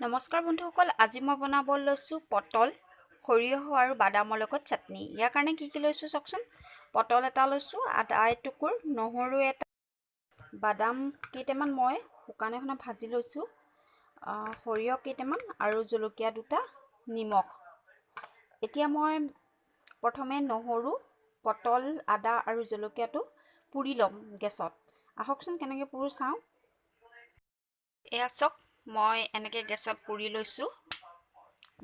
নমস্কাৰ বন্ধুসকল, আজি মই বনাব লৈছোঁ পটল সৰিয়হ আৰু বাদামৰ লগত চাটনি। ইয়াৰ কাৰণে কি লৈছোঁ চাওকচোন। পটল এটা লৈছোঁ, আদা এটুকুৰ, নহৰু এটা, বাদাম কেইটামান মই শুকানে ভাজি লৈছোঁ, সৰিয়হ কেইটামান আৰু জলকীয়া দুটা, নিমখ। এতিয়া মই প্ৰথমে নহৰু, পটল, আদা আৰু জলকীয়াটো পুৰি ল'ম গেছত। আহকচোন কেনেকৈ পুৰো চাওঁ। এয়া চাওক, মই এনেকৈ গেছত পুৰি লৈছোঁ।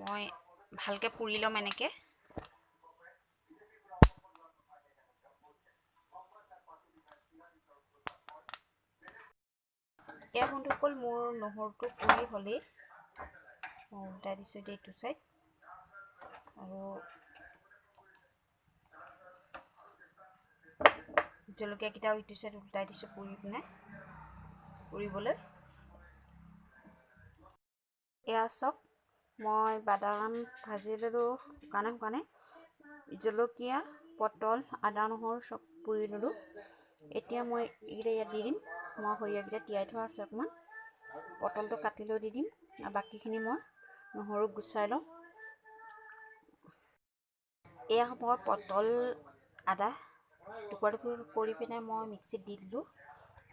মই ভালকৈ পুৰি ল'ম এনেকৈ। এয়া বন্ধুসকল, মোৰ নহৰুটো পুৰি হ'লেই। মই উল্টাই দিছোঁ এইটো চাইড, আৰু জলকীয়াকেইটাও ইটো চাইড উল্টাই দিছোঁ পুৰিবলৈ। এয়া চাওক, মই বাদাম ভাজি ল'লোঁ শুকানে। জলকীয়া, পটল, আদা নহৰু চব পুৰি ল'লোঁ। এতিয়া মই এইকেইটা ইয়াত দি দিম। মই সৰিয়হকেইটা তিয়াই থোৱা আছে অকণমান। পটলটো কাটি লৈ দি দিম, আৰু বাকীখিনি মই নহৰু গুচাই লওঁ। এয়া মই পটল, আদা টুকুৰা কৰি পিনে মই মিক্সিত দি দিলোঁ।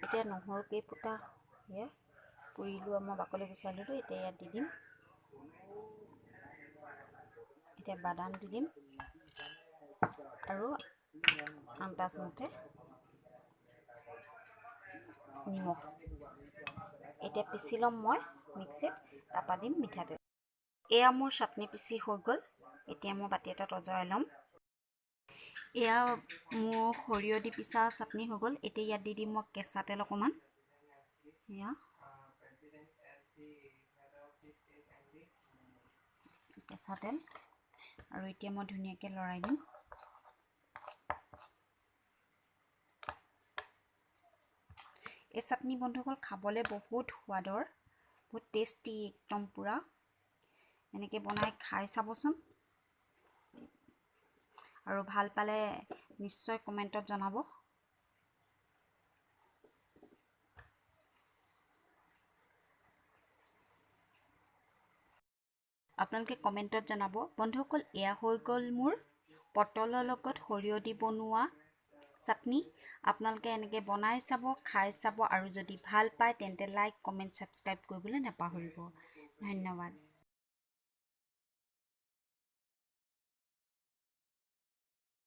এতিয়া নহৰু কেইফুটা পুৰিলোঁ, মই বাকলি গুচাই ল'লোঁ। এতিয়া ইয়াত দি দিম। এতিয়া বাদাম দি দিম, আৰু আন্দাজমতে নিমখ। এতিয়া পিচি ল'ম মই মিক্সিত, তাৰপৰা দিম মিঠাতেল। এয়া মোৰ চাটনি পিচি হৈ গ'ল। এতিয়া মই বাতি এটাত অঁতৰাই ল'ম। এয়া মোৰ সৰিয়হ দি পিচা চাটনি হৈ গ'ল। এতিয়া ইয়াত দি দিম মই কেঁচা তেল অকণমান। এয়া কেঁচা তেল, আৰু এতিয়া মই ধুনীয়াকৈ লৰাই দিম। এই চাটনি বন্ধুসকল খাবলৈ বহুত সোৱাদৰ, বহুত টেষ্টি, একদম পূৰা। এনেকৈ বনাই খাই চাবচোন, আৰু ভাল পালে নিশ্চয় কমেণ্টত জনাব। আপোনালোকে কমেণ্টত জনাব। বন্ধুসকল, এয়া হৈ গ'ল মোৰ পটলৰ লগত সৰিয়হ দি বনোৱা চাটনি। আপোনালোকে এনেকৈ বনাই চাব, খাই চাব, আৰু যদি ভাল পায় তেন্তে লাইক, কমেণ্ট, ছাবস্ক্ৰাইব কৰিবলৈ নাপাহৰিব। ধন্যবাদ।